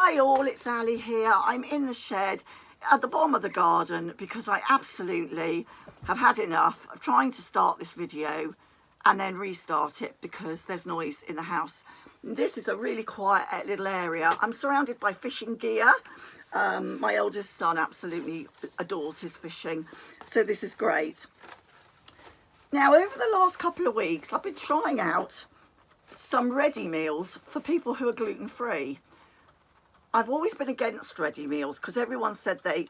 Hi all, it's Ali here. I'm in the shed at the bottom of the garden because I absolutely have had enough of trying to start this video and then restart it because there's noise in the house. This is a really quiet little area. I'm surrounded by fishing gear. My eldest son absolutely adores his fishing, so this is great. Now, over the last couple of weeks, I've been trying out some ready meals for people who are gluten-free. I've always been against ready meals because everyone said they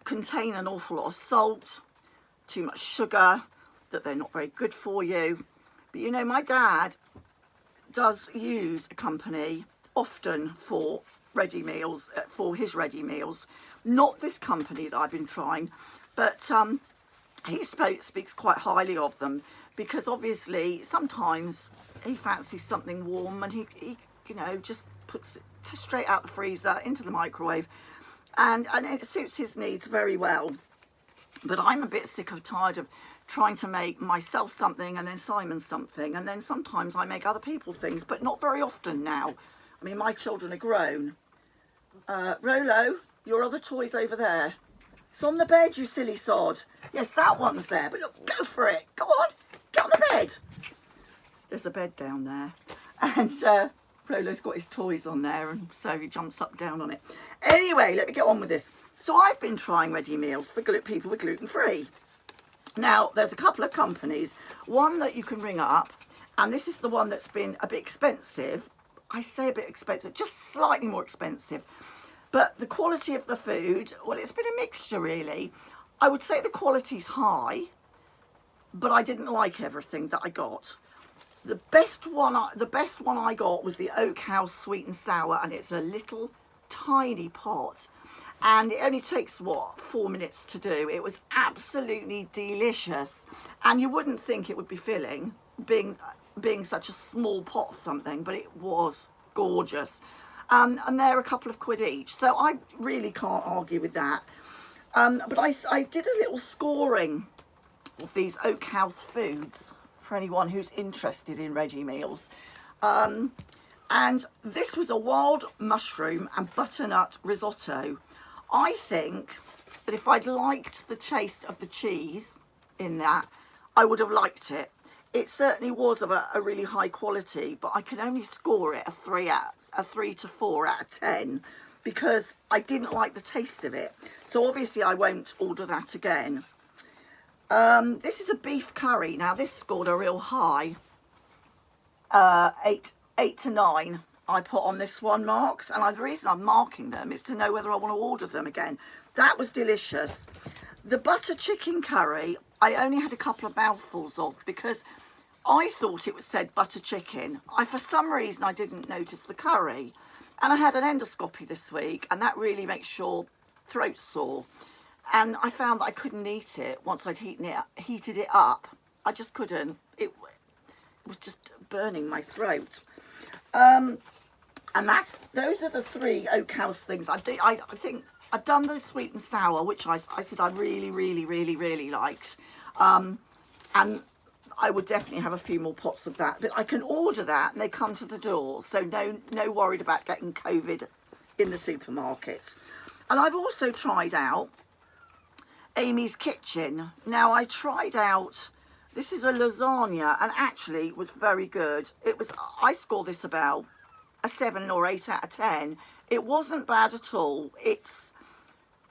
contain an awful lot of salt, too much sugar, that they're not very good for you. But you know, my dad does use a company often for ready meals, for his ready meals. Not this company that I've been trying, but he speaks quite highly of them because obviously sometimes he fancies something warm and he you know, just puts it straight out the freezer into the microwave, and it suits his needs very well. But I'm a bit sick of tired of trying to make myself something and then Simon something, and then sometimes I make other people things, but not very often now. I mean, my children are grown. Rolo, your other toy's over there. It's on the bed, you silly sod. Yes, that one's there, but look, go for it. Go on, get on the bed. There's a bed down there, and Rolo's got his toys on there, and so he jumps up down on it. Anyway, let me get on with this. So I've been trying ready meals for people with gluten-free. Now, there's a couple of companies. One that you can ring up, and this is the one that's been a bit expensive. I say a bit expensive, just slightly more expensive. But the quality of the food, well, it's been a mixture, really. I would say the quality's high, but I didn't like everything that I got. The best one I got was the Oak House Sweet and Sour, and it's a little tiny pot, and it only takes, what, 4 minutes to do. It was absolutely delicious, and you wouldn't think it would be filling, being such a small pot of something, but it was gorgeous. And they're a couple of quid each, so I really can't argue with that. But I did a little scoring of these Oak House foods for anyone who's interested in ready meals. And this was a wild mushroom and butternut risotto. I think that if I'd liked the taste of the cheese in that, I would have liked it. It certainly was of a really high quality, but I can only score it a 3 to 4 out of 10 because I didn't like the taste of it. So obviously I won't order that again. This is a beef curry. Now this scored a real high, 8 to 9 I put on this one marks, and the reason I'm marking them is to know whether I want to order them again. That was delicious. The butter chicken curry I only had a couple of mouthfuls of because I thought it said butter chicken. For some reason I didn't notice the curry, and I had an endoscopy this week, and that really makes your throat sore. And I found that I couldn't eat it once I'd heated it up. I just couldn't. It was just burning my throat. And those are the 3 Oak House things. I think I've done the sweet and sour, which I said I really liked. And I would definitely have a few more pots of that. But I can order that and they come to the door. So no worried about getting COVID in the supermarkets. And I've also tried out Amy's Kitchen. Now I tried out, this is a lasagna, and actually was very good. I score this about a 7 or 8 out of 10. It wasn't bad at all. It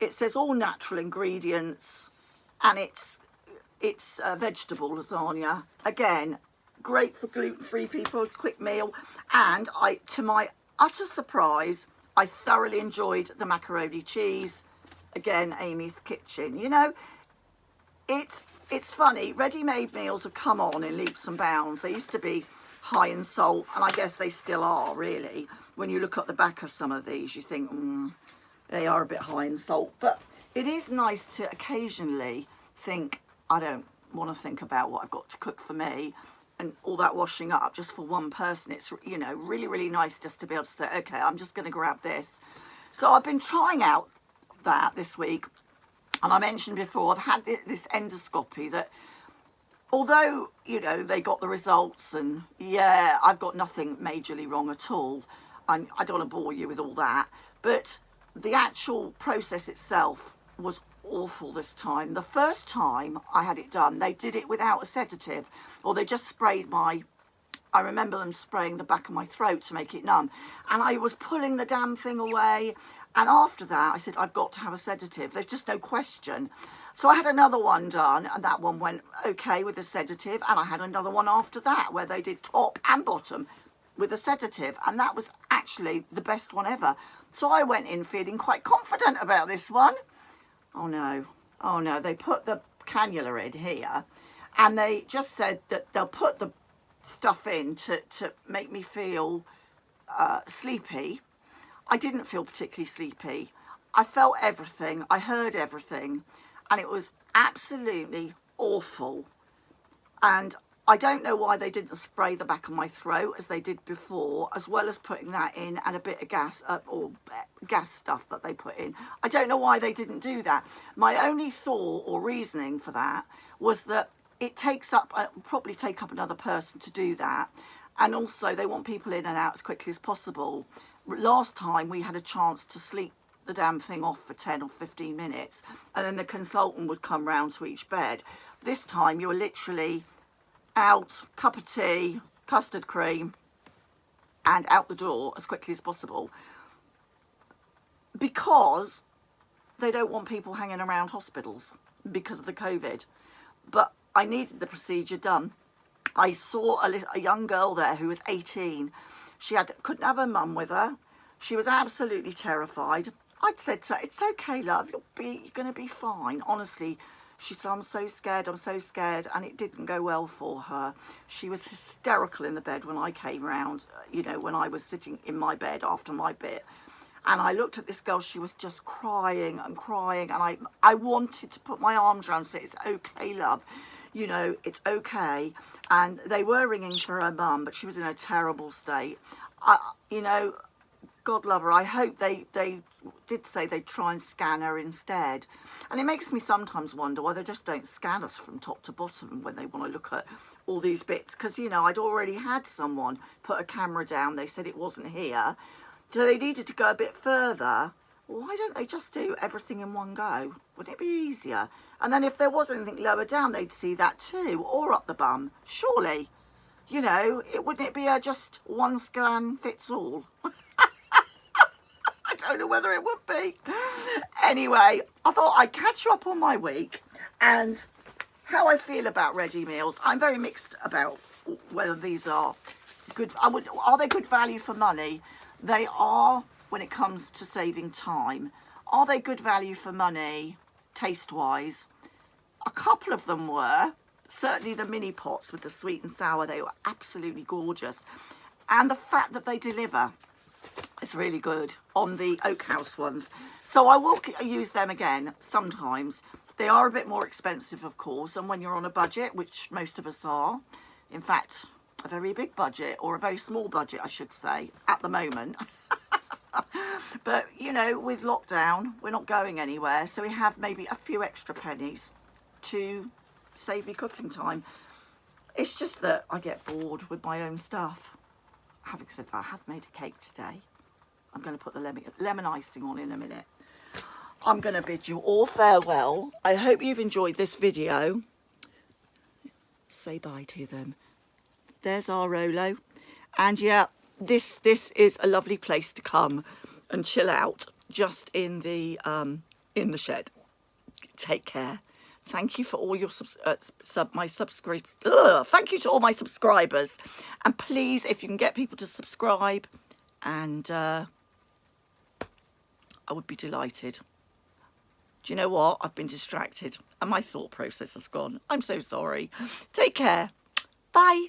says all natural ingredients, and it's a vegetable lasagna. Again, great for gluten-free people, quick meal. And to my utter surprise, I thoroughly enjoyed the macaroni cheese. Again, Amy's Kitchen. You know, it's funny. Ready-made meals have come on in leaps and bounds. They used to be high in salt, and I guess they still are, really. When you look at the back of some of these, you think, they are a bit high in salt. But it is nice to occasionally think, I don't want to think about what I've got to cook for me and all that washing up just for one person. It's, you know, really nice just to be able to say, okay, I'm just going to grab this. So I've been trying out that this week, and I mentioned before I've had this endoscopy that, although, you know, they got the results and yeah, I've got nothing majorly wrong at all, I don't want to bore you with all that, but the actual process itself was awful this time. The first time I had it done, they did it without a sedative, or they just sprayed I remember them spraying the back of my throat to make it numb, and I was pulling the damn thing away, and after that I said, I've got to have a sedative, there's just no question. So I had another one done, and that one went okay with a sedative, and I had another one after that where they did top and bottom with a sedative, and that was actually the best one ever. So I went in feeling quite confident about this one. Oh no, they put the cannula in here, and they just said that they'll put the stuff in to make me feel sleepy. I didn't feel particularly sleepy. I felt everything, I heard everything, and it was absolutely awful. And I don't know why they didn't spray the back of my throat as they did before, as well as putting that in, and a bit of gas or gas stuff that they put in. I don't know why they didn't do that. My only thought or reasoning for that was that it takes up, probably take up another person to do that, and also they want people in and out as quickly as possible. Last time we had a chance to sleep the damn thing off for 10 or 15 minutes, and then the consultant would come round to each bed. This time you were literally out, cup of tea, custard cream, and out the door as quickly as possible, because they don't want people hanging around hospitals because of the COVID. But I needed the procedure done. I saw a young girl there who was 18. She couldn't have her mum with her. She was absolutely terrified. I'd said to her, it's okay, love, you're going to be fine. Honestly, she said, I'm so scared, and it didn't go well for her. She was hysterical in the bed when I came round, you know, when I was sitting in my bed after my bit. And I looked at this girl, she was just crying and crying, and I wanted to put my arms around her and say, it's okay, love, you know, it's okay. And they were ringing for her mum, but she was in a terrible state. You know, God love her, I hope they did say they'd try and scan her instead. And it makes me sometimes wonder why they just don't scan us from top to bottom when they want to look at all these bits. Because, you know, I'd already had someone put a camera down, they said it wasn't here. So they needed to go a bit further. Why don't they just do everything in one go? Wouldn't it be easier? And then if there was anything lower down, they'd see that too, or up the bum, surely. You know, wouldn't it be just one scan fits all? I don't know whether it would be. Anyway, I thought I'd catch you up on my week and how I feel about ready meals. I'm very mixed about whether these are good. Are they good value for money? They are when it comes to saving time. Are they good value for money taste-wise? A couple of them were. Certainly the mini pots with the sweet and sour, they were absolutely gorgeous. And the fact that they deliver, it's really good on the Oak House ones. So I will use them again sometimes. They are a bit more expensive, of course, and when you're on a budget, which most of us are, in fact, a very big budget, or a very small budget, I should say, at the moment. But, you know, with lockdown, we're not going anywhere, so we have maybe a few extra pennies to save me cooking time. It's just that I get bored with my own stuff. Having said that, I have made a cake today. I'm going to put the lemon icing on in a minute. I'm going to bid you all farewell. I hope you've enjoyed this video. Say bye to them. There's our Rolo. And yeah, this is a lovely place to come and chill out, just in the shed. Take care. Thank you for all your thank you to all my subscribers, and please, if you can get people to subscribe, and I would be delighted. Do you know what? I've been distracted and my thought process has gone. I'm so sorry. Take care. Bye.